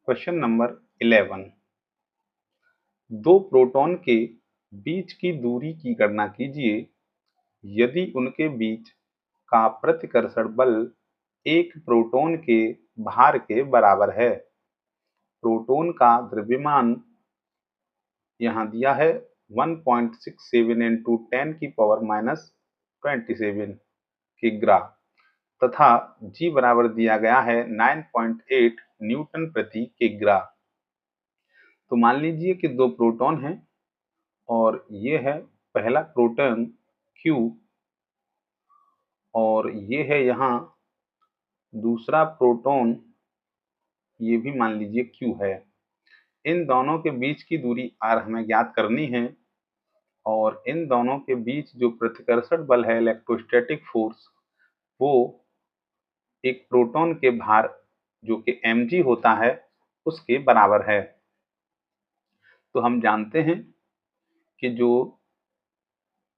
Question number 11। दो proton के बीच की दूरी की गणना कीजिए यदि उनके बीच का प्रतिकर्षण बल एक प्रोटॉन के भार के बराबर है। प्रोटॉन का द्रव्यमान यहाँ दिया है 1.67 इंटू 10⁻⁻27 किग्रा तथा G बराबर दिया गया है 9.8 न्यूटन प्रति किग्रा। तो मान लीजिए कि दो प्रोटॉन हैं और ये है पहला प्रोटॉन Q और ये है यहाँ दूसरा प्रोटॉन, ये भी मान लीजिए Q है। इन दोनों के बीच की दूरी R हमें ज्ञात करनी है और इन दोनों के बीच जो प्रतिकर्षण बल है इलेक्ट्रोस्टैटिक फोर्स, वो एक प्रोटॉन के भार जो कि mg होता है उसके बराबर है। तो हम जानते हैं कि जो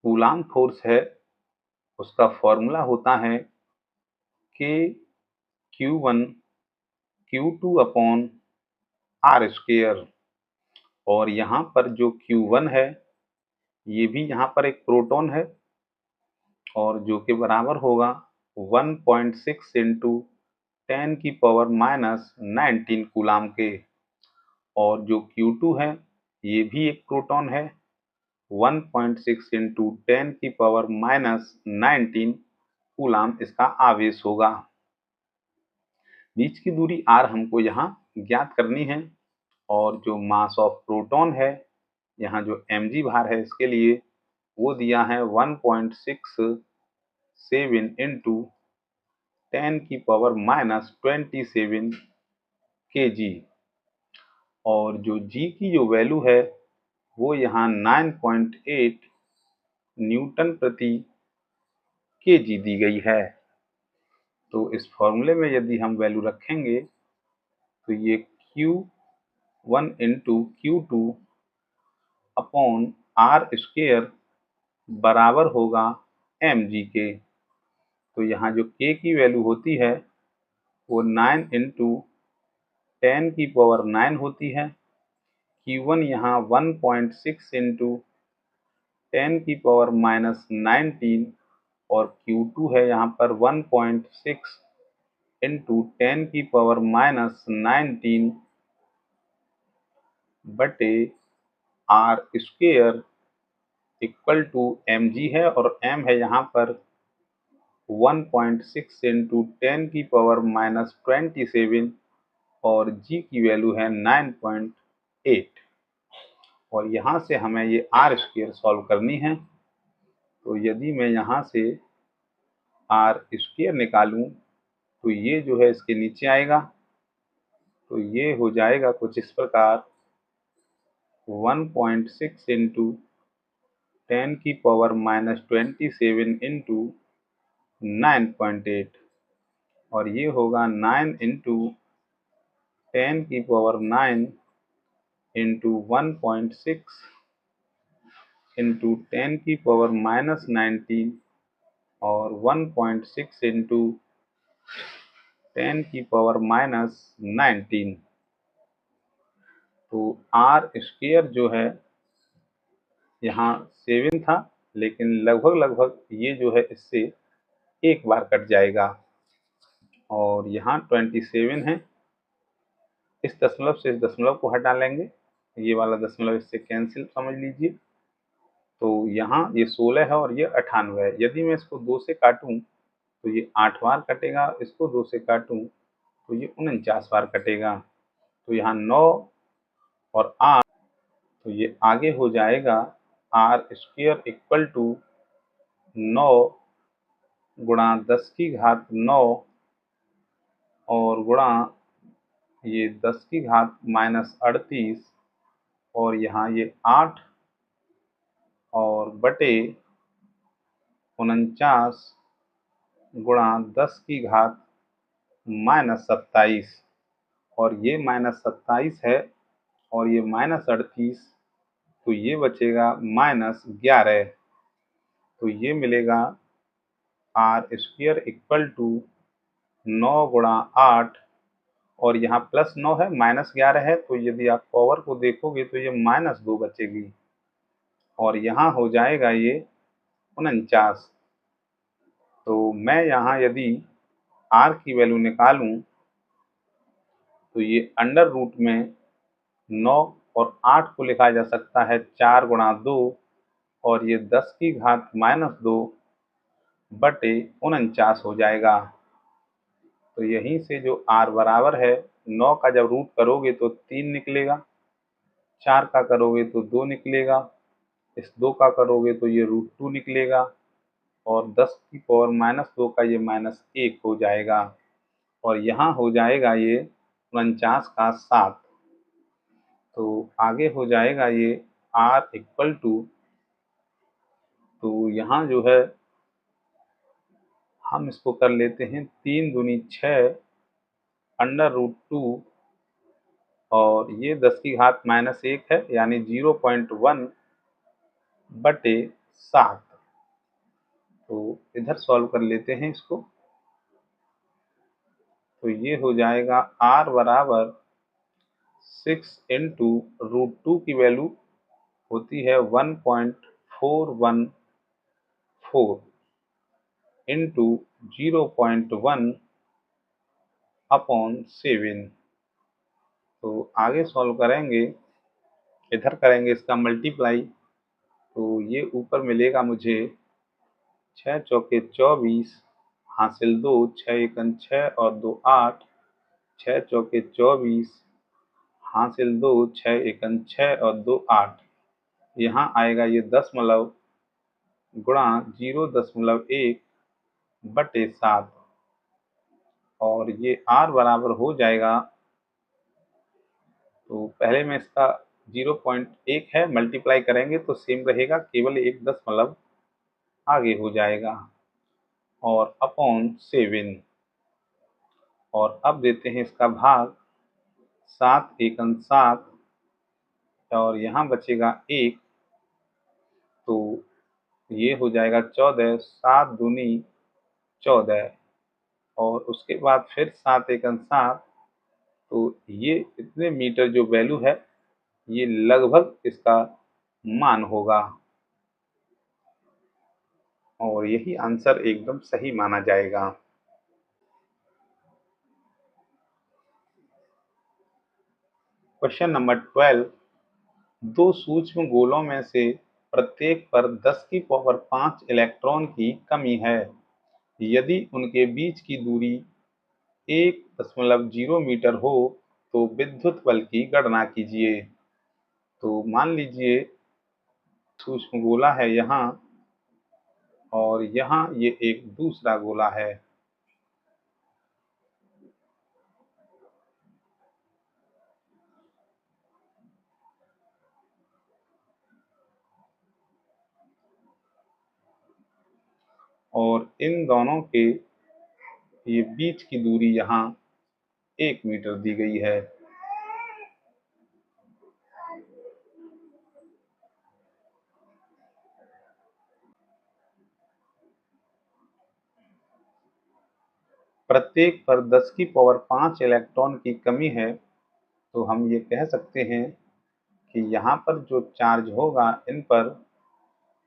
कूलाम्ब फोर्स है उसका फॉर्मूला होता है कि Q1 Q2 upon R square और यहाँ पर जो Q1 है ये भी यहाँ पर एक प्रोटॉन है और जो कि बराबर होगा 1.6 इंटू 10⁻⁻19 कूलाम्ब के। और जो Q2 है ये भी एक प्रोटॉन है 1.6 इंटू 10⁻⁻19 कूलाम्ब इसका आवेश होगा। बीच की दूरी R हमको यहाँ ज्ञात करनी है और जो मास ऑफ प्रोटॉन है यहाँ जो mg भार है इसके लिए वो दिया है 1.67 इंटू 10⁻⁻27 kg और जो G की जो वैल्यू है वो यहाँ 9.8 न्यूटन प्रति kg दी गई है। तो इस फॉर्मूले में यदि हम वैल्यू रखेंगे तो ये Q1 into Q2 upon R square बराबर होगा mg के। तो यहाँ जो k की वैल्यू होती है वो 9 इंटू 10⁻9 होती है। Q1 यहाँ 1.6 इंटू 10⁻⁻19 और Q2 है यहाँ पर 1.6 इंटू 10⁻⁻19 बटे R square equal to mg है और m है यहाँ पर 1.6 इंटू 10⁻⁻27 और G की वैल्यू है 9.8 और यहाँ से हमें ये R स्क्वायर सॉल्व करनी है। तो यदि मैं यहाँ से R स्क्वायर निकालूं तो ये जो है इसके नीचे आएगा, तो ये हो जाएगा कुछ इस प्रकार 1.6 इंटू 10⁻⁻27 इंटू 9.8 और ये होगा 9 इंटू 10⁻9 इंटू 1.6 इंटू 10⁻⁻19 और 1.6 इंटू 10⁻⁻19। तो R स्क्वायर जो है यहाँ 7 था लेकिन लगभग ये जो है इससे एक बार कट जाएगा और यहाँ 27 है। इस दशमलव से इस दशमलव को हटा लेंगे, ये वाला दशमलव इससे कैंसिल समझ लीजिए। तो यहाँ ये 16 है और ये 98 है। यदि मैं इसको 2 से काटूं तो ये 8 बार कटेगा, इसको 2 से काटूं तो ये 49 बार कटेगा। तो यहाँ 9 और 8, तो ये आगे हो जाएगा R स्क्वायर इक्वल टू 9 गुणा 10⁻9 और गुणा ये 10⁻−38 और यहाँ ये 8 और बटे 49 गुणा 10⁻−27 और ये -27 है और ये -38, तो ये बचेगा -11। तो ये मिलेगा R स्क्वायर इक्वल टू 9 गुणा 8 और यहाँ +9 है, -11 है, तो यदि आप पावर को देखोगे तो ये -2 बचेगी और यहाँ हो जाएगा ये 49। तो मैं यहाँ यदि R की वैल्यू निकालूँ तो ये अंडर रूट में 9 और 8 को लिखा जा सकता है 4 गुणा 2 और ये 10 की घात -2 बटे 49 हो जाएगा। तो यहीं से जो R बराबर है 9 का जब रूट करोगे तो 3 निकलेगा, 4 का करोगे तो 2 निकलेगा, इस 2 का करोगे तो ये √2 निकलेगा और 10 की पावर -2 का ये -1 हो जाएगा और यहाँ हो जाएगा ये 49 का 7। तो आगे हो जाएगा ये R इक्वल टू, तो यहाँ जो है हम इसको कर लेते हैं 3 दूनी 6 अंडर रूट 2 और ये 10 की घात -1 है यानी 0.1 बटे 7। तो इधर सॉल्व कर लेते हैं इसको। तो ये हो जाएगा R बराबर 6 इंटू √2 की वैल्यू होती है 1.414 इंटू 0.1 अपॉन 7। तो आगे सॉल्व करेंगे, इधर करेंगे इसका मल्टीप्लाई, तो ये ऊपर मिलेगा मुझे 6 चौके 24 हासिल 2, 6 एकम 6 और 2 8, 6 चौके 24 हासिल 2, 6 एकम 6 और 2 8। यहाँ आएगा ये दशमलव गुणा 0.1 बटे 7 और ये R बराबर हो जाएगा, तो पहले में इसका 0.1 है, मल्टीप्लाई करेंगे तो सेम रहेगा, केवल 1 दशमलव आगे हो जाएगा और अपॉन 7 और अब देते हैं इसका भाग, 7 एकम 7 और यहाँ बचेगा 1, तो ये हो जाएगा 14, 7 दूनी 14 और उसके बाद फिर 7 एकम 7, तो ये इतने मीटर जो वैल्यू है ये लगभग इसका मान होगा और यही आंसर एकदम सही माना जाएगा। क्वेश्चन नंबर 12, दो सूक्ष्म गोलों में से प्रत्येक पर 10 की पावर 5 इलेक्ट्रॉन की कमी है। यदि उनके बीच की दूरी 1.0 मीटर हो तो विद्युत बल की गणना कीजिए। तो मान लीजिए सूक्ष्म गोला है यहाँ और यहाँ ये एक दूसरा गोला है। और इन दोनों के ये बीच की दूरी यहाँ 1 मीटर दी गई है। प्रत्येक पर 10 की पावर 5 इलेक्ट्रॉन की कमी है, तो हम ये कह सकते हैं कि यहाँ पर जो चार्ज होगा इन पर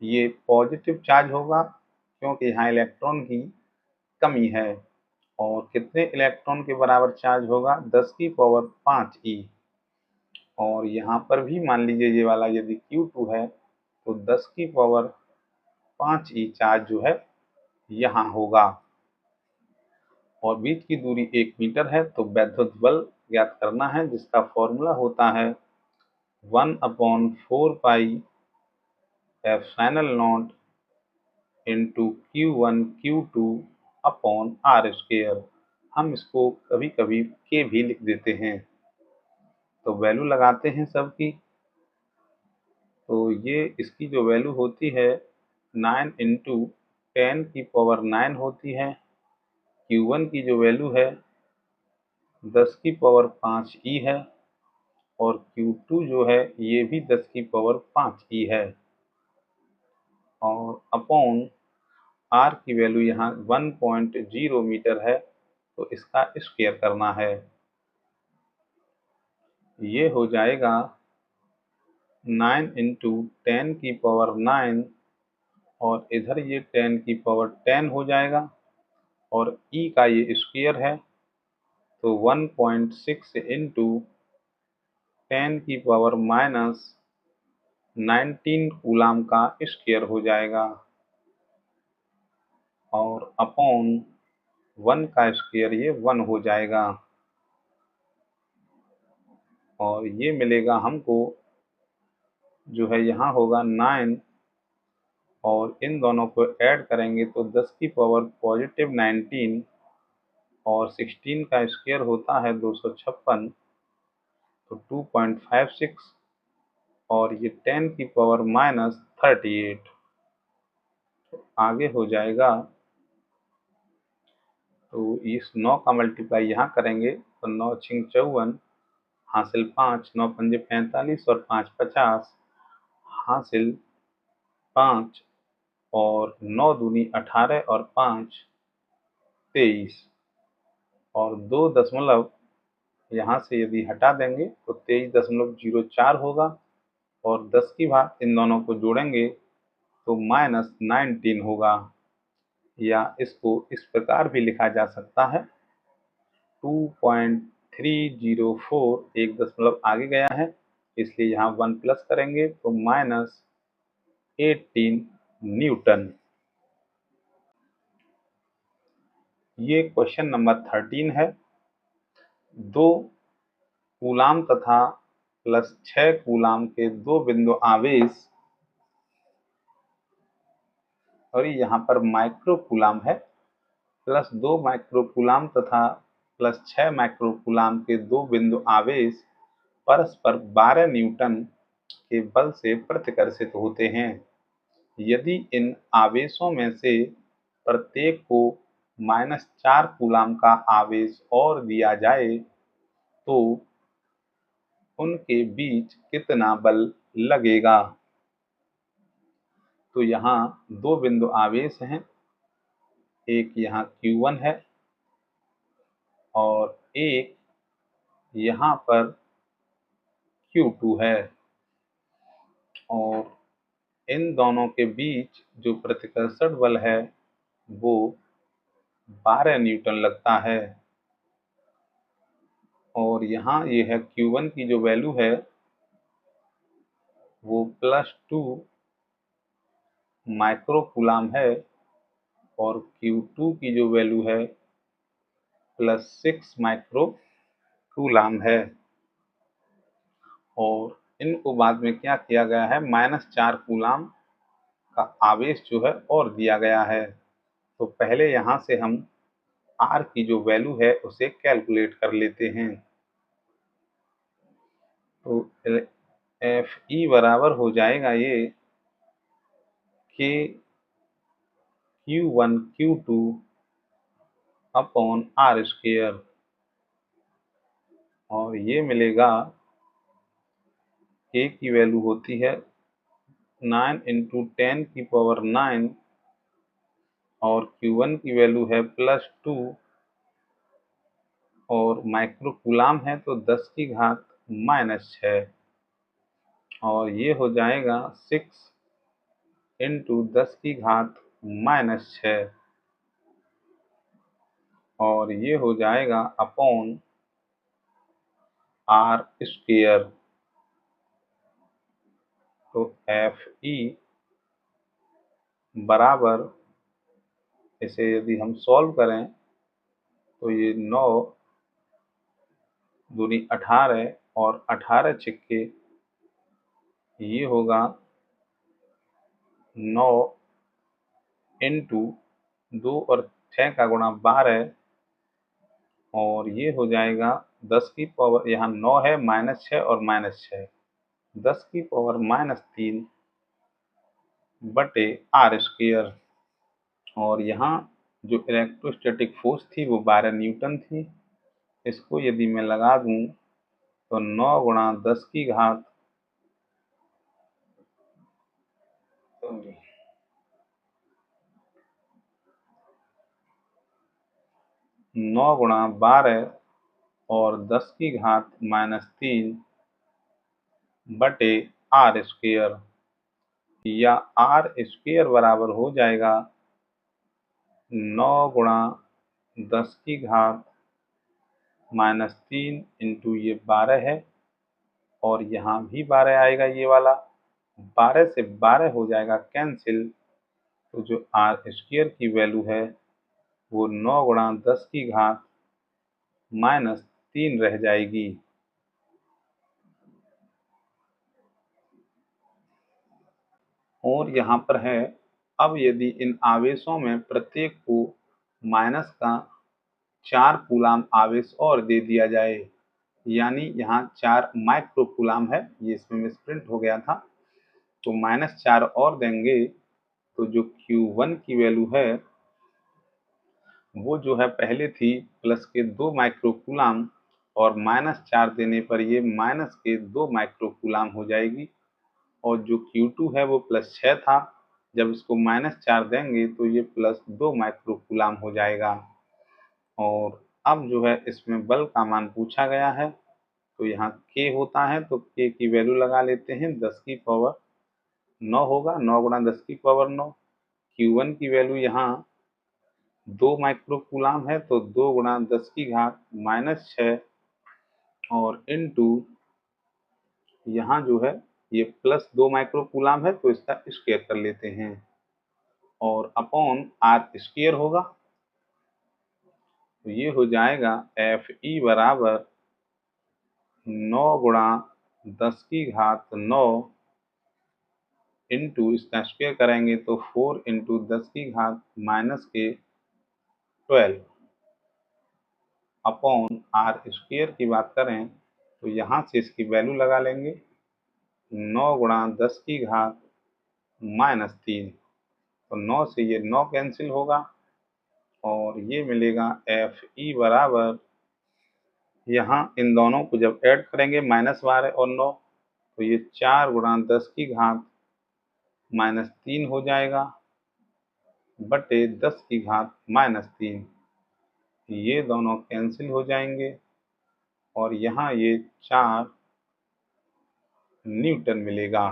ये पॉजिटिव चार्ज होगा क्योंकि यहाँ इलेक्ट्रॉन की कमी है। और कितने इलेक्ट्रॉन के बराबर चार्ज होगा? 10 की पावर 5 ई। और यहाँ पर भी मान लीजिए ये वाला यदि Q2 है तो 10 की पावर 5 ई चार्ज जो है यहाँ होगा और बीच की दूरी 1 मीटर है। तो वैद्युत बल ज्ञात करना है जिसका फॉर्मूला होता है 1/4 pi ε0 into Q1 Q2 upon R square. हम इसको कभी कभी K भी लिख देते हैं। तो वैल्यू लगाते हैं सबकी, तो ये इसकी जो वैल्यू होती है 9 इंटू 10 की पावर 9 होती है। Q1 की जो वैल्यू है 10 की पावर 5 ई है और Q2 जो है ये भी 10 की पावर 5 ई है और अपॉन R की वैल्यू यहाँ 1.0 मीटर है, तो इसका स्क्वायर करना है। ये हो जाएगा 9 इंटू 10 की पावर 9 और इधर ये 10 की पावर 10 हो जाएगा और ई का ये स्क्वायर है तो 1.6 इंटू 10 की पावर माइनस 19 कूलाम का स्क्वायर हो जाएगा और अपॉन 1 का स्क्वायर ये 1 हो जाएगा और ये मिलेगा हमको जो है यहाँ होगा 9 और इन दोनों को ऐड करेंगे तो 10 की पावर पॉजिटिव 19 और 16 का स्क्वायर होता है 256 तो 2.56 और ये 10 की पावर माइनस 38 तो आगे हो जाएगा। तो इस 9 का मल्टीप्लाई यहाँ करेंगे तो 9 छिंग 54 हासिल 5 9 पंजे 45 और 5 50 हासिल 5 और 9 दूनी 18 और 5 23 और 2 दशमलव यहाँ से यदि हटा देंगे तो 23.04 होगा और 10 की घात इन दोनों को जोड़ेंगे तो -19 होगा या इसको इस प्रकार भी लिखा जा सकता है 2.304 एक दशमलव आगे गया है इसलिए यहाँ 1 प्लस करेंगे तो -18 न्यूटन। ये क्वेश्चन नंबर 13 है। 2 कूलाम तथा +6 कूलाम के दो बिंदु आवेश और यहाँ पर माइक्रो कूलाम है +2 माइक्रो कूलाम तथा +6 माइक्रो कूलाम के दो बिंदु आवेश परस्पर 12 न्यूटन के बल से प्रतिकर्षित होते हैं। यदि इन आवेशों में से प्रत्येक को -4 कूलाम का आवेश और दिया जाए तो उनके बीच कितना बल लगेगा। तो यहाँ दो बिंदु आवेश हैं, एक यहाँ Q1 है और एक यहाँ पर Q2 है और इन दोनों के बीच जो प्रतिकर्षण बल है वो 12 न्यूटन लगता है और यहाँ ये है Q1 की जो वैल्यू है वो +2 माइक्रो कूलाम है और Q2 की जो वैल्यू है +6 माइक्रो कूलाम है और इनको बाद में क्या किया गया है -4 कूलाम का आवेश जो है और दिया गया है। तो पहले यहाँ से हम R की जो वैल्यू है उसे कैलकुलेट कर लेते हैं। तो Fe बराबर हो जाएगा ये कि Q1 Q2 upon R square और ये मिलेगा K की वैल्यू होती है 9 इंटू 10 की पावर 9 और Q1 की वैल्यू है +2 और माइक्रो कूलाम है तो 10 की घात -6 और ये हो जाएगा 6 इंटू 10 की घात -6 और ये हो जाएगा अपॉन R स्क्वायर। तो Fe बराबर इसे यदि हम सॉल्व करें तो ये 9 दूनी 18 और 18 छिक्के ये होगा 9 इंटू 2 और 6 का गुणा 12 और ये हो जाएगा 10 की पावर यहाँ 9 है -6 और -6 10 की पावर -3 बटे R स्क्वायर और यहाँ जो इलेक्ट्रोस्टैटिक फोर्स थी वो 12 न्यूटन थी। इसको यदि मैं लगा दूं तो 9 गुणा 10 की घात 9 गुणा 12 और 10 की घात -3 बटे आर स्क्वेयर, या आर स्क्वेयर बराबर हो जाएगा 9 गुणा 10 की घात -3 इंटू ये 12 है, और यहाँ भी 12 आएगा, ये वाला 12 से 12 हो जाएगा कैंसिल। तो जो आर स्क्वेयर की वैल्यू है वो 9 गुणा 10 की घात -3 रह जाएगी। और यहाँ पर है, अब यदि इन आवेशों में प्रत्येक को माइनस का 4 कूलाम आवेश और दे दिया जाए, यानी यहाँ 4 माइक्रो कूलाम है, ये इसमें मिसप्रिंट हो गया था, तो -4 और देंगे तो जो Q1 की वैल्यू है वो जो है पहले थी प्लस के 2 माइक्रो कूलाम, और -4 देने पर ये माइनस के 2 माइक्रो कूलाम हो जाएगी। और जो Q2 है वो +6 था, जब इसको -4 देंगे तो ये +2 माइक्रो कूलाम हो जाएगा। और अब जो है इसमें बल का मान पूछा गया है, तो यहाँ K होता है तो K की वैल्यू लगा लेते हैं, 10 की पावर 9 होगा, 9 गुणा 10 की पावर 9। Q1 की वैल्यू यहाँ 2 माइक्रो कूलाम है, तो 2 गुणा 10 की घात -6, और इनटू यहाँ जो है ये +2 माइक्रो कूलाम है तो इसका स्क्वायर कर लेते हैं, और अपॉन आर स्क्वायर होगा, तो ये हो जाएगा Fe बराबर 9 गुणा 10 की घात 9 इंटू इसका स्क्वायर करेंगे तो 4 इंटू 10 की घात -12 अपॉन आर स्क्वायर की बात करें तो यहाँ से इसकी वैल्यू लगा लेंगे, 9 गुणा 10 की घात -3, तो 9 से ये 9 कैंसिल होगा, और ये मिलेगा Fe बराबर, यहाँ इन दोनों को जब ऐड करेंगे -12 और 9, तो ये 4 गुणा 10 की घात -3 हो जाएगा, बटे 10 की घात -3, ये दोनों कैंसिल हो जाएंगे, और यहाँ ये 4 न्यूटन मिलेगा।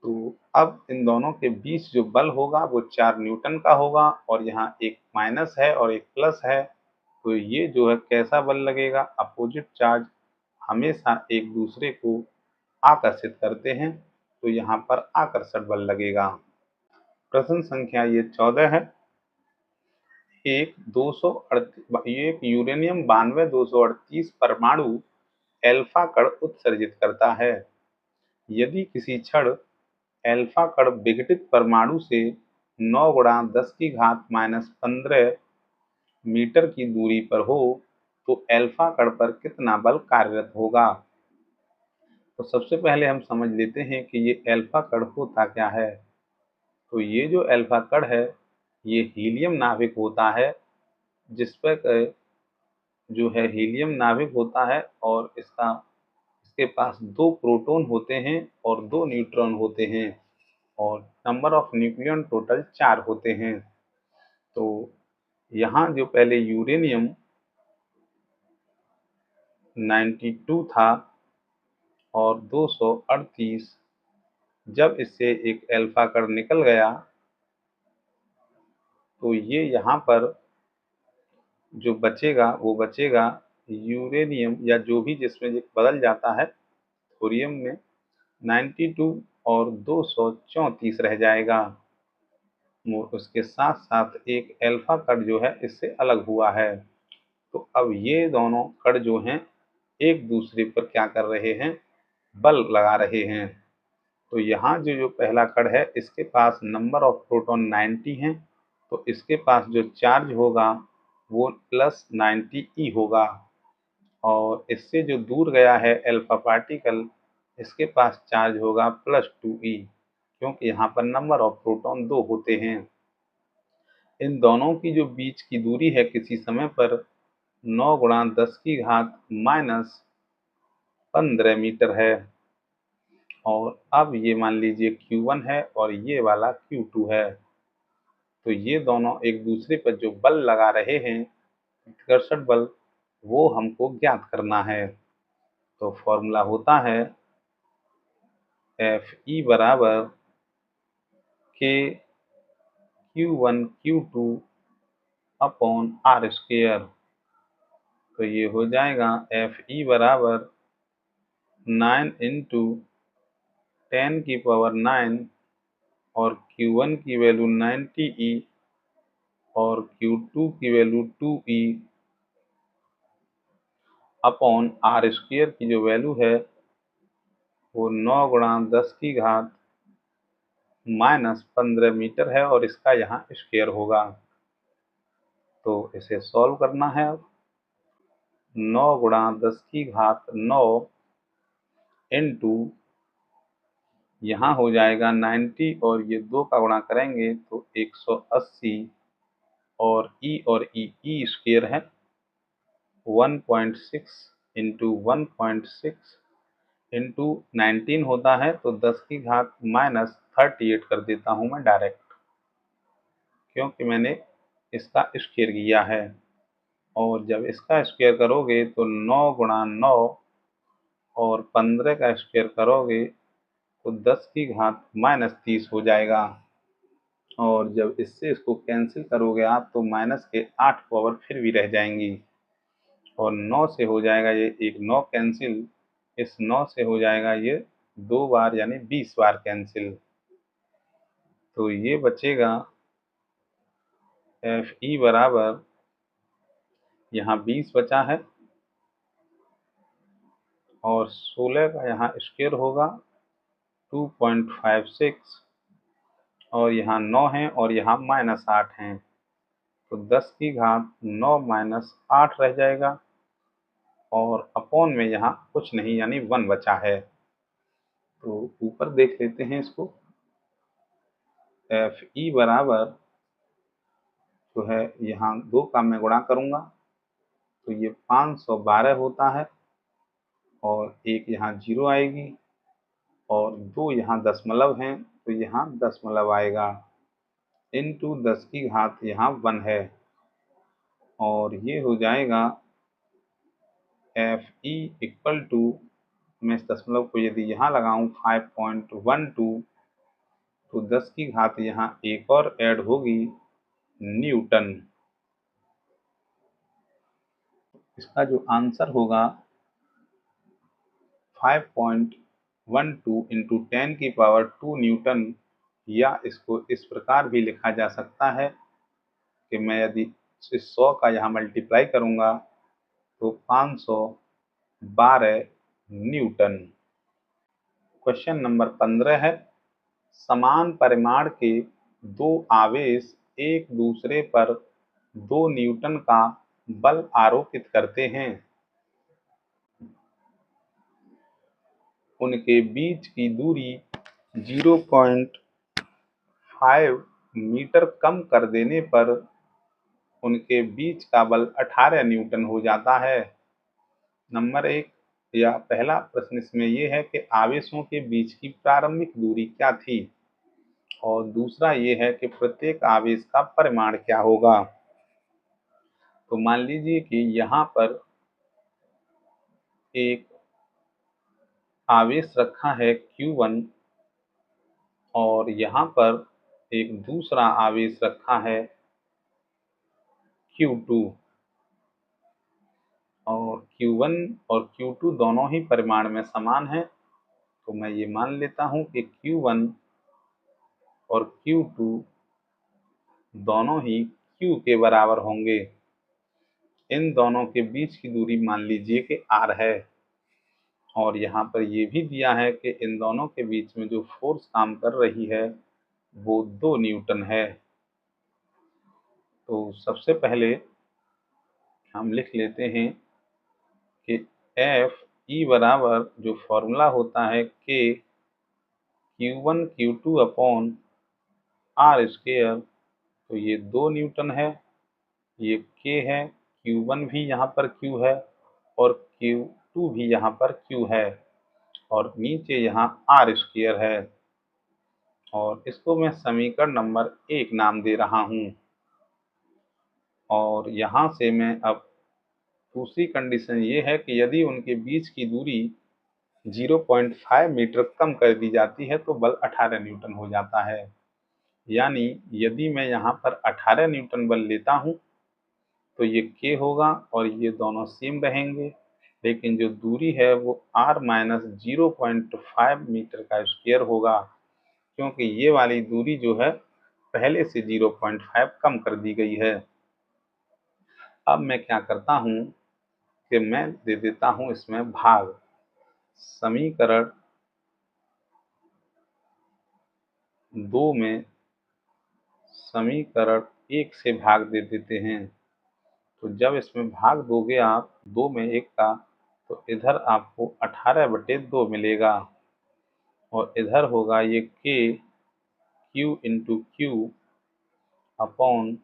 तो अब इन दोनों के बीच जो बल होगा वो 4 न्यूटन का होगा, और यहाँ एक माइनस है और एक प्लस है, तो ये जो है कैसा बल लगेगा, अपोजिट चार्ज हमेशा एक दूसरे को आकर्षित करते हैं, तो यहाँ पर आकर्षण बल लगेगा। प्रश्न संख्या ये 14 है। एक यूरेनियम 92 238 परमाणु एल्फा कण उत्सर्जित करता है। यदि किसी क्षण एल्फा कण विघटित परमाणु से 9 गुणा 10 की घात -15 मीटर की दूरी पर हो तो एल्फा कण पर कितना बल कार्यरत होगा। तो सबसे पहले हम समझ लेते हैं कि ये एल्फा कण होता क्या है। तो ये जो एल्फा कण है ये हीलियम नाभिक होता है, जिस पर जो है हीलियम नाभिक होता है, और इसके पास 2 प्रोटॉन होते हैं और 2 न्यूट्रॉन होते हैं, और नंबर ऑफ न्यूक्लियन टोटल 4 होते हैं। तो यहाँ जो पहले यूरेनियम 92 था और 238, जब इससे एक एल्फा कण निकल गया तो ये यहाँ पर जो बचेगा वो बचेगा यूरेनियम, या जो भी जिसमें ये बदल जाता है थोरियम में, 92 और 234 रह जाएगा। उसके साथ साथ एक एल्फा कण जो है इससे अलग हुआ है। तो अब ये दोनों कण जो हैं एक दूसरे पर क्या कर रहे हैं, बल लगा रहे हैं। तो यहाँ जो पहला कण है इसके पास नंबर ऑफ प्रोटॉन 90 हैं, तो इसके पास जो चार्ज होगा वो +90 होगा, और इससे जो दूर गया है एल्फा पार्टिकल इसके पास चार्ज होगा +2e, क्योंकि यहाँ पर नंबर ऑफ प्रोटॉन 2 होते हैं। इन दोनों की जो बीच की दूरी है किसी समय पर 9 गुणा 10 की घात -15 मीटर है, और अब ये मान लीजिए Q1 है और ये वाला Q2 है। तो ये दोनों एक दूसरे पर जो बल लगा रहे हैं, विकर्षण बल, वो हमको ज्ञात करना है। तो फॉर्मूला होता है एफ ई बराबर के Q1 Q2 upon are square. तो ये हो जाएगा एफ ई बराबर 9 इंटू 10⁻⁹ और Q1 की वैल्यू 90E और Q2 की value 2E upon are square की जो वैल्यू है वो 9 गुणा 10 की घात -15 मीटर है और इसका यहाँ स्क्वायर होगा। तो इसे सॉल्व करना है। अब 9 गुणा 10 की घात 9 इंटू यहाँ हो जाएगा 90 और ये 2 का गुणा करेंगे तो 180 और ई स्क्वायर है 1.6 इंटू 1.6 इंटू 19 होता है तो 10 की घात -38 कर देता हूँ मैं डायरेक्ट, क्योंकि मैंने इसका स्क्वायर किया है। और जब इसका स्क्वायर करोगे तो 9 गुणा 9 और 15 का स्क्वायर करोगे तो 10 की घात -30 हो जाएगा। और जब इससे इसको कैंसिल करोगे आप तो माइनस के 8 पावर फिर भी रह जाएंगी और 9 से हो जाएगा ये एक 9 कैंसिल, इस 9 से हो जाएगा ये 2 बार यानी 20 बार कैंसिल। तो ये बचेगा एफ ई बराबर, यहाँ 20 बचा है और 16 का यहाँ स्क्वायर होगा 2.56 और यहाँ 9 है और यहाँ -8 हैं तो 10 की घात 9 -8 रह जाएगा और अपॉन में यहाँ कुछ नहीं यानी 1 बचा है। तो ऊपर देख लेते हैं इसको। एफ ई बराबर जो है यहाँ 2 का मैं गुणा करूँगा तो ये 512 होता है और एक यहाँ 0 आएगी और 2 यहाँ दशमलव हैं तो यहाँ दशमलव आएगा इंटू 10 की घात यहाँ 1 है और ये हो जाएगा एफ ई इक्वल टू, मैं इस दशमलव को यदि यहाँ लगाऊं 5.12 तो 10 की घात यहाँ एक और ऐड होगी न्यूटन। इसका जो आंसर होगा 5.12 इंटू 10⁻² न्यूटन, या इसको इस प्रकार भी लिखा जा सकता है कि मैं यदि इस 100 का यहाँ मल्टीप्लाई करूँगा तो 512 न्यूटन। क्वेश्चन नंबर 15 है, समान परिमाण के दो आवेश एक दूसरे पर 2 न्यूटन का बल आरोपित करते हैं। उनके बीच की दूरी 0.5 मीटर कम कर देने पर उनके बीच का बल 18 न्यूटन हो जाता है। नंबर 1 या पहला प्रश्न इसमें यह है कि आवेशों के बीच की प्रारंभिक दूरी क्या थी और दूसरा ये है कि प्रत्येक आवेश का परिमाण क्या होगा। तो मान लीजिए कि यहाँ पर एक आवेश रखा है Q1 और यहाँ पर एक दूसरा आवेश रखा है Q2 और Q1 और Q2 दोनों ही परिमाण में समान हैं। तो मैं ये मान लेता हूँ कि Q1 और Q2 दोनों ही Q के बराबर होंगे। इन दोनों के बीच की दूरी मान लीजिए कि R है और यहाँ पर ये भी दिया है कि इन दोनों के बीच में जो फोर्स काम कर रही है वो 2 न्यूटन है। तो सबसे पहले हम लिख लेते हैं कि एफ ई बराबर जो फॉर्मूला होता है के Q1 Q2 upon are square, तो ये 2 न्यूटन है, ये के है, Q1 भी यहाँ पर Q है और Q2 भी यहाँ पर Q है और नीचे यहाँ आर स्क्वेयर है और इसको मैं समीकरण नंबर 1 नाम दे रहा हूँ। और यहाँ से मैं अब दूसरी कंडीशन ये है कि यदि उनके बीच की दूरी 0.5 मीटर कम कर दी जाती है तो बल 18 न्यूटन हो जाता है। यानी यदि मैं यहाँ पर 18 न्यूटन बल लेता हूँ तो ये K होगा और ये दोनों सेम रहेंगे, लेकिन जो दूरी है वो r माइनस 0.5 मीटर का स्क्वायर होगा, क्योंकि ये वाली दूरी जो है पहले से 0.5 कम कर दी गई है। अब मैं क्या करता हूँ कि मैं दे देता हूँ इसमें भाग। समीकरण 2 में समीकरण 1 से भाग दे देते हैं। तो जब इसमें भाग दोगे आप 2 में 1 का, तो इधर आपको 18/2 मिलेगा और इधर होगा ये K Q into Q upon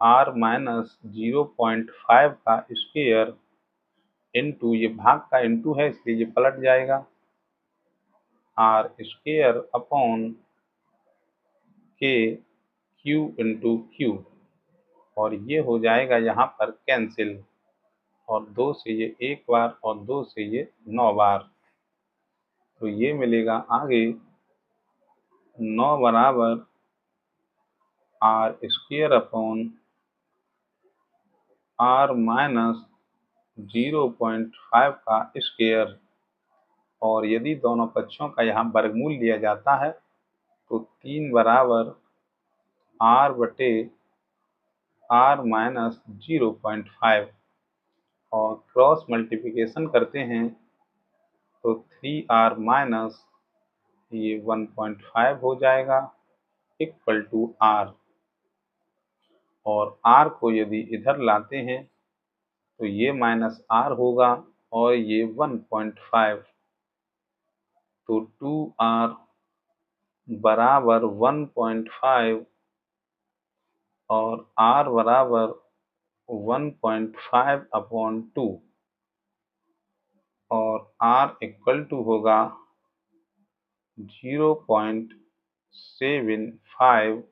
R minus 0.5 का स्क्वायर इंटू, ये भाग का इंटू है इसलिए ये पलट जाएगा, R square upon K Q into Q, और ये हो जाएगा यहाँ पर कैंसिल, और 2 से ये 1 बार और 2 से ये 9 बार, तो ये मिलेगा आगे 9 बराबर R square upon R minus 0.5 का स्क्वायर, और यदि दोनों पक्षों का यहाँ वर्गमूल लिया जाता है तो 3 बराबर R बटे R माइनस 0.5, और क्रॉस मल्टीप्लिकेशन करते हैं तो 3R माइनस ये 1.5 हो जाएगा इक्वल टू R, और R को यदि इधर लाते हैं तो ये माइनस R होगा और ये 1.5, तो 2R बराबर 1.5 और R बराबर 1.5 अपॉन 2, और R इक्वल टू होगा 0.75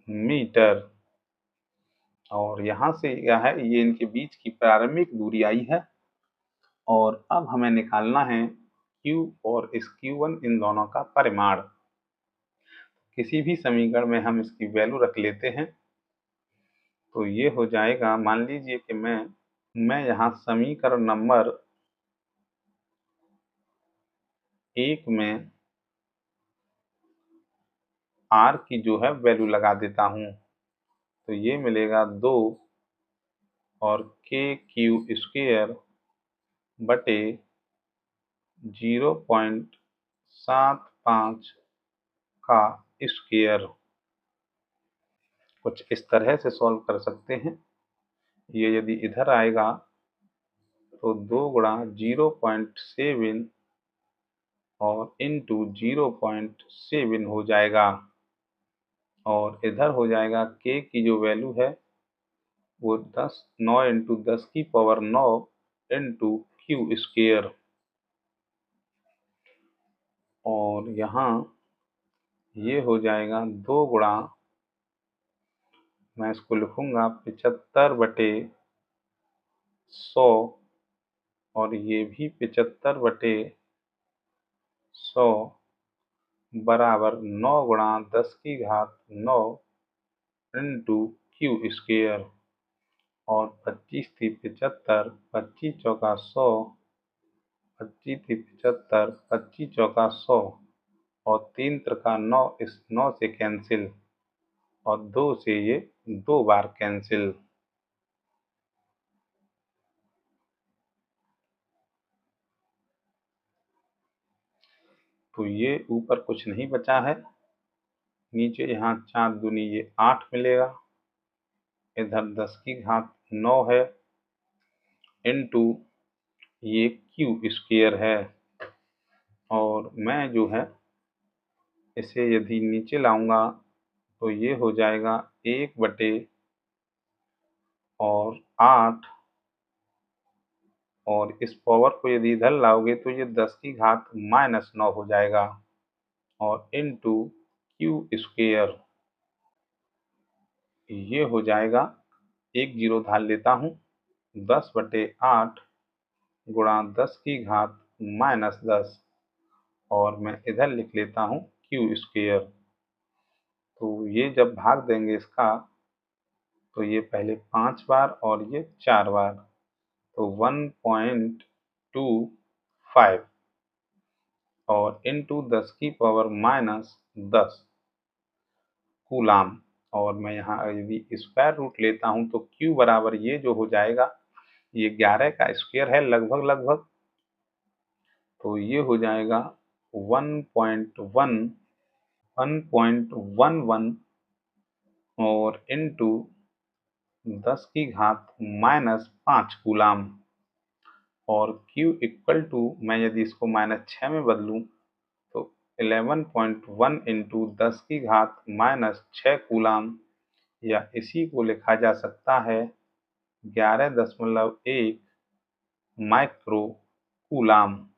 मीटर, और यहाँ से क्या है, ये इनके बीच की प्रारंभिक दूरी आई है, और अब हमें निकालना है Q और इस Q1 इन दोनों का परिमाण। किसी भी समीकरण में हम इसकी वैल्यू रख लेते हैं, तो ये हो जाएगा, मान लीजिए कि मैं यहाँ समीकरण नंबर 1 में R की जो है वैल्यू लगा देता हूँ, तो ये मिलेगा 2 और KQ स्क्वायर बटे 0.75 का स्क्वायर। कुछ इस तरह से सॉल्व कर सकते हैं। ये यदि इधर आएगा तो 2 गुणा 0.7 और इंटू 0.7 हो जाएगा, और इधर हो जाएगा K की जो वैल्यू है वो 9 इंटू 10 की पावर 9 इंटू Q स्क्वायर, और यहाँ ये हो जाएगा 2 गुणा, मैं इसको लिखूंगा 75/100, और ये भी 75/100 बराबर 9 गुणा 10 की घात 9 इंटू Q स्क्वायर, और 25 थी 75, 25 चौका 100, 25 थी 75, 25 चौका 100, और 3 त्रिका 9, इस 9 से कैंसिल, और 2 से ये 2 बार कैंसिल। तो ये ऊपर कुछ नहीं बचा है, नीचे यहाँ 4 दूनी ये 8 मिलेगा, इधर 10 की घात 9 है इंटू ये Q स्क्वायर है, और मैं जो है इसे यदि नीचे लाऊंगा तो ये हो जाएगा 1/8, और इस पावर को यदि इधर लाओगे तो ये 10 की घात -9 हो जाएगा, और इंटू Q स्क्वायर, ये हो जाएगा, एक जीरो धार लेता हूँ, 10/8 गुणा 10 की घात -10 और मैं इधर लिख लेता हूँ क्यू स्क्वेयर। तो ये जब भाग देंगे इसका तो ये पहले 5 बार और ये 4 बार, तो 1.25 और इंटू 10 की पावर -10 कूलाम। और मैं यहाँ यदि स्क्वायर रूट लेता हूँ तो Q बराबर ये जो हो जाएगा, ये 11 का स्क्वायर है लगभग लगभग, तो ये हो जाएगा 1.11 और इंटू 10 की घात -5 कूलाम। और Q इक्वल टू, मैं यदि इसको -6 में बदलूँ तो 11.1 इंटू 10 की घात -6 कूलाम, या इसी को लिखा जा सकता है 11.1 माइक्रो कूलाम।